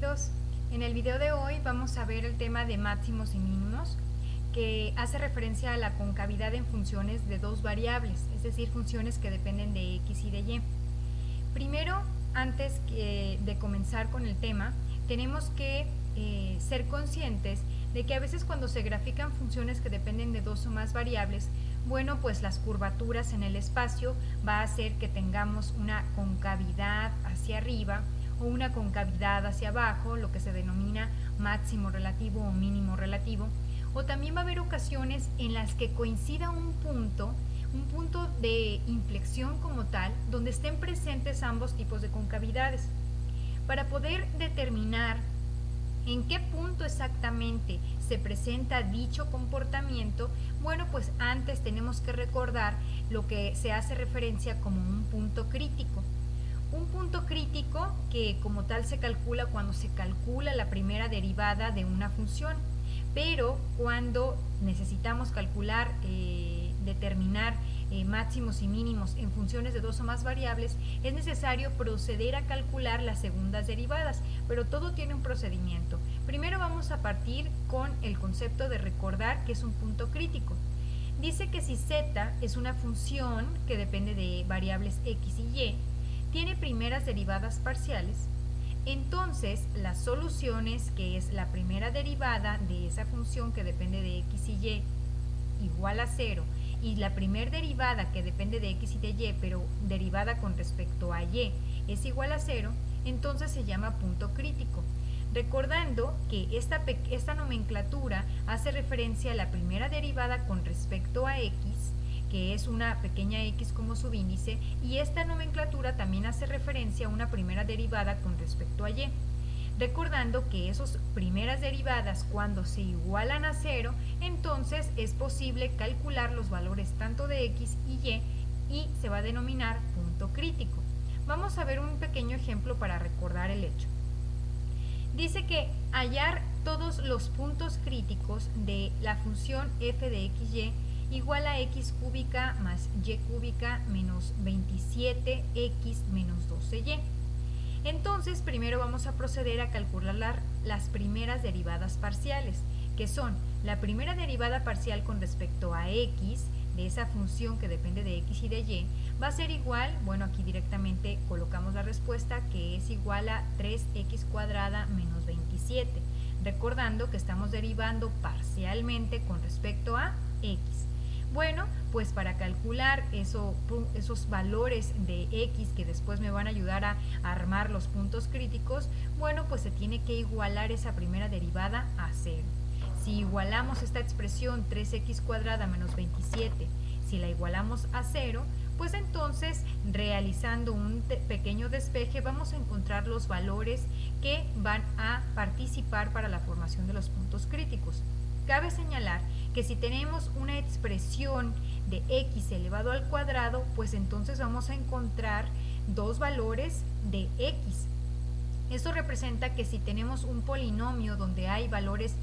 Bienvenidos. En el video de hoy vamos a ver el tema de máximos y mínimos, que hace referencia a la concavidad en funciones de dos variables, es decir, funciones que dependen de x y de y. Primero, antes de comenzar con el tema, tenemos que ser conscientes de que a veces cuando se grafican funciones que dependen de dos o más variables, bueno, pues las curvaturas en el espacio va a hacer que tengamos una concavidad hacia arriba o una concavidad hacia abajo, lo que se denomina máximo relativo o mínimo relativo, o también va a haber ocasiones en las que coincida un punto de inflexión como tal, donde estén presentes ambos tipos de concavidades. Para poder determinar en qué punto exactamente se presenta dicho comportamiento, bueno, pues antes tenemos que recordar lo que se hace referencia como un punto crítico. Un punto crítico que como tal se calcula cuando se calcula la primera derivada de una función, pero cuando necesitamos calcular, determinar máximos y mínimos en funciones de dos o más variables, es necesario proceder a calcular las segundas derivadas, pero todo tiene un procedimiento. Primero vamos a partir con el concepto de recordar que es un punto crítico. Dice que si z es una función que depende de variables x y y, tiene primeras derivadas parciales, entonces las soluciones, que es la primera derivada de esa función que depende de x y y igual a 0, y la primera derivada que depende de x y de y, pero derivada con respecto a y, es igual a 0, entonces se llama punto crítico. Recordando que esta nomenclatura hace referencia a la primera derivada con respecto a x, que es una pequeña x como subíndice, y esta nomenclatura también hace referencia a una primera derivada con respecto a y. Recordando que esas primeras derivadas, cuando se igualan a 0, entonces es posible calcular los valores tanto de x y se va a denominar punto crítico. Vamos a ver un pequeño ejemplo para recordar el hecho. Dice que hallar todos los puntos críticos de la función f de xy igual a x cúbica más y cúbica menos 27x menos 12y. Entonces, primero vamos a proceder a calcular las primeras derivadas parciales, que son la primera derivada parcial con respecto a x, de esa función que depende de x y de y, va a ser igual, bueno, aquí directamente colocamos la respuesta, que es igual a 3x cuadrada menos 27, recordando que estamos derivando parcialmente con respecto a x. Bueno, pues para calcular esos valores de x que después me van a ayudar a armar los puntos críticos, bueno, pues se tiene que igualar esa primera derivada a 0. Si igualamos esta expresión 3x cuadrada menos 27, si la igualamos a 0, pues entonces realizando un pequeño despeje vamos a encontrar los valores que van a participar para la formación de los puntos críticos. Cabe señalar que si tenemos una expresión de x elevado al cuadrado, pues entonces vamos a encontrar dos valores de x. Esto representa que si tenemos un polinomio donde hay valores,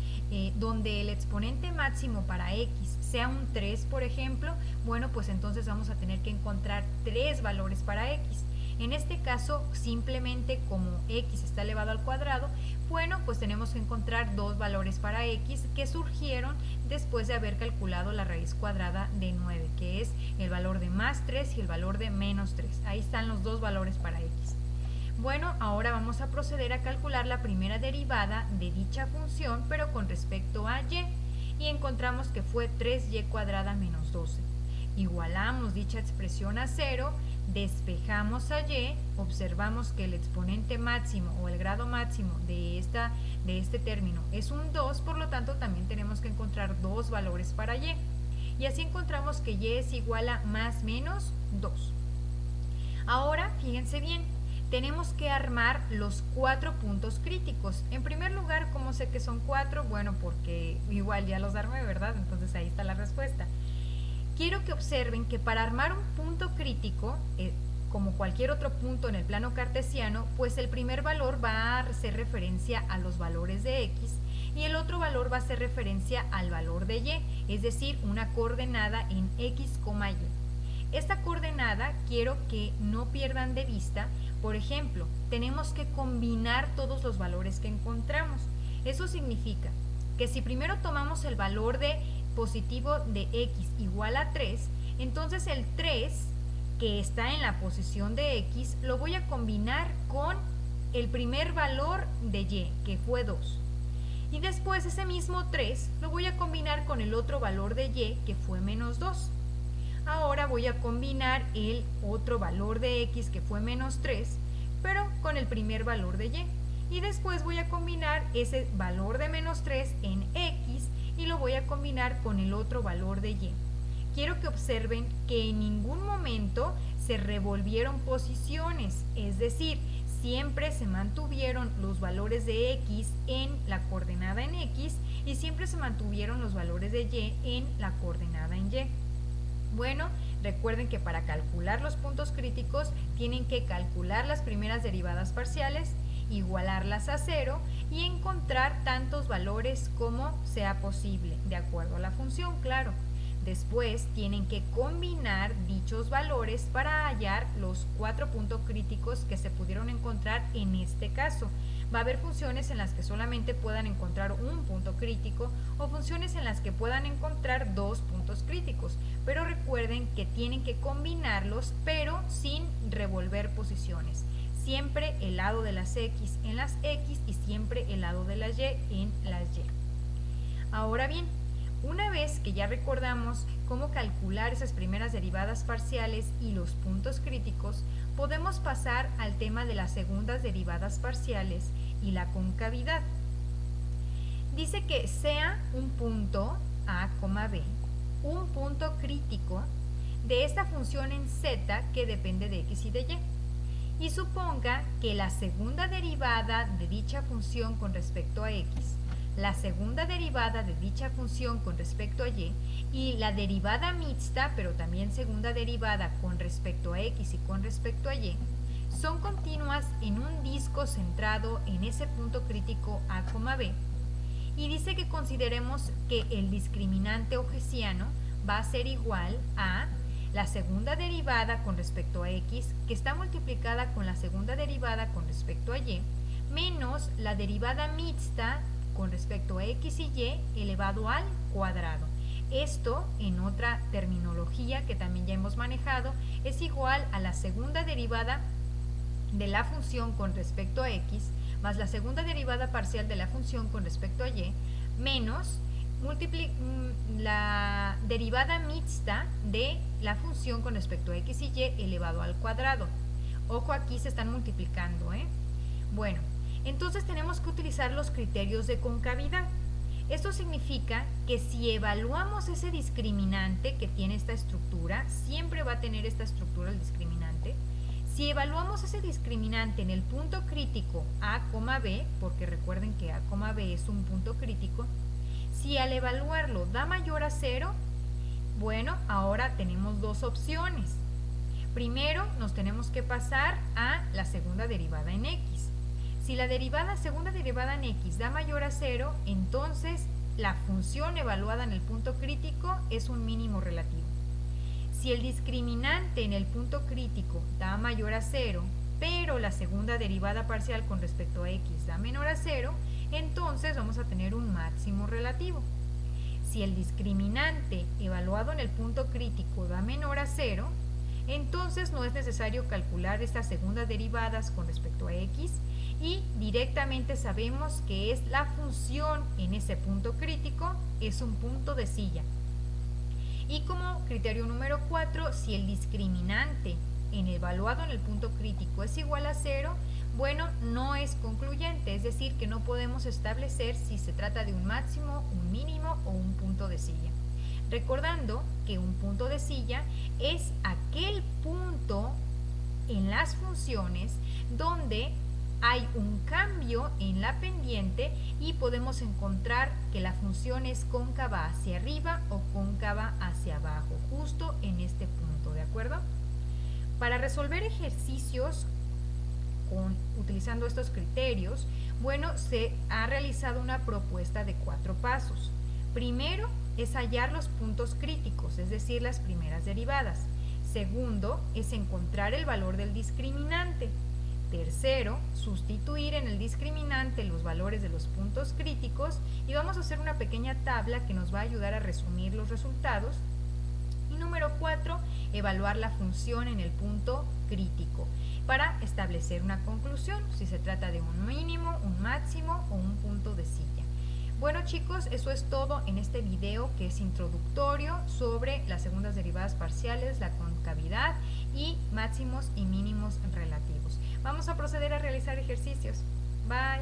donde el exponente máximo para x sea un 3, por ejemplo, bueno, pues entonces vamos a tener que encontrar tres valores para x. En este caso, simplemente como x está elevado al cuadrado, bueno, pues tenemos que encontrar dos valores para x que surgieron después de haber calculado la raíz cuadrada de 9, que es el valor de más 3 y el valor de menos 3. Ahí están los dos valores para x. Bueno, ahora vamos a proceder a calcular la primera derivada de dicha función, pero con respecto a y encontramos que fue 3y cuadrada menos 12. Igualamos dicha expresión a 0, despejamos a y, observamos que el exponente máximo o el grado máximo de este término es un 2, por lo tanto también tenemos que encontrar dos valores para y. Y así encontramos que y es igual a más menos 2. Ahora, fíjense bien, tenemos que armar los 4 puntos críticos. En primer lugar, ¿cómo sé que son 4? Bueno, porque igual ya los armé, ¿verdad? Entonces ahí está la respuesta. Quiero que observen que para armar un punto crítico, como cualquier otro punto en el plano cartesiano, pues el primer valor va a hacer referencia a los valores de x y el otro valor va a hacer referencia al valor de y, es decir, una coordenada en x, y. Esta coordenada quiero que no pierdan de vista. Por ejemplo, tenemos que combinar todos los valores que encontramos. Eso significa que si primero tomamos el valor de positivo de x igual a 3, entonces el 3 que está en la posición de x lo voy a combinar con el primer valor de y, que fue 2. Y después ese mismo 3 lo voy a combinar con el otro valor de y, que fue menos 2. Ahora voy a combinar el otro valor de x, que fue menos 3, pero con el primer valor de y. Y después voy a combinar ese valor de menos 3 en x y lo voy a combinar con el otro valor de y. Quiero que observen que en ningún momento se revolvieron posiciones, es decir, siempre se mantuvieron los valores de x en la coordenada en x y siempre se mantuvieron los valores de y en la coordenada en y. Bueno, recuerden que para calcular los puntos críticos tienen que calcular las primeras derivadas parciales, igualarlas a 0 y encontrar tantos valores como sea posible, de acuerdo a la función, claro. Después tienen que combinar dichos valores para hallar los 4 puntos críticos que se pudieron encontrar en este caso. Va a haber funciones en las que solamente puedan encontrar un punto crítico o funciones en las que puedan encontrar 2 puntos críticos, pero recuerden que tienen que combinarlos pero sin revolver posiciones. Siempre el lado de las x en las x y siempre el lado de las y en las y. Ahora bien, una vez que ya recordamos cómo calcular esas primeras derivadas parciales y los puntos críticos, podemos pasar al tema de las segundas derivadas parciales y la concavidad. Dice que sea un punto a, b, un punto crítico de esta función en z que depende de x y de y. Y suponga que la segunda derivada de dicha función con respecto a x, la segunda derivada de dicha función con respecto a y la derivada mixta, pero también segunda derivada con respecto a x y con respecto a y, son continuas en un disco centrado en ese punto crítico a, b, y dice que consideremos que el discriminante hessiano va a ser igual a la segunda derivada con respecto a x, que está multiplicada con la segunda derivada con respecto a y, menos la derivada mixta con respecto a x y y elevado al cuadrado. Esto, en otra terminología que también ya hemos manejado, es igual a la segunda derivada de la función con respecto a x más la segunda derivada parcial de la función con respecto a y menos la derivada mixta de la función con respecto a x y y elevado al cuadrado. Ojo, aquí se están multiplicando, ¿eh? Bueno, entonces tenemos que utilizar los criterios de concavidad. Esto significa que si evaluamos ese discriminante que tiene esta estructura, siempre va a tener esta estructura el discriminante. Si evaluamos ese discriminante en el punto crítico a, b, porque recuerden que a, b es un punto crítico, si al evaluarlo da mayor a 0, bueno, ahora tenemos dos opciones. Primero, nos tenemos que pasar a la segunda derivada en x. Si la segunda derivada en x da mayor a 0, entonces la función evaluada en el punto crítico es un mínimo relativo. Si el discriminante en el punto crítico da mayor a 0, pero la segunda derivada parcial con respecto a x da menor a 0, entonces vamos a tener un máximo relativo. Si el discriminante evaluado en el punto crítico da menor a 0, entonces no es necesario calcular estas segundas derivadas con respecto a x y directamente sabemos que es la función en ese punto crítico, es un punto de silla. Y como criterio número 4, si el discriminante evaluado en el punto crítico es igual a 0, bueno, no es concluyente, es decir, que no podemos establecer si se trata de un máximo, un mínimo o un punto de silla. Recordando que un punto de silla es aquel punto en las funciones donde hay un cambio en la pendiente y podemos encontrar que la función es cóncava hacia arriba o cóncava hacia abajo, justo en este punto, ¿de acuerdo? Para resolver ejercicios utilizando estos criterios, bueno, se ha realizado una propuesta de 4 pasos. Primero es hallar los puntos críticos, es decir, las primeras derivadas. Segundo es encontrar el valor del discriminante. Tercero, sustituir en el discriminante los valores de los puntos críticos y vamos a hacer una pequeña tabla que nos va a ayudar a resumir los resultados. Y número 4, evaluar la función en el punto crítico para establecer una conclusión, si se trata de un mínimo, un máximo o un punto de silla. Bueno chicos, eso es todo en este video que es introductorio sobre las segundas derivadas parciales, la concavidad y máximos y mínimos relativos. Vamos a proceder a realizar ejercicios. Bye.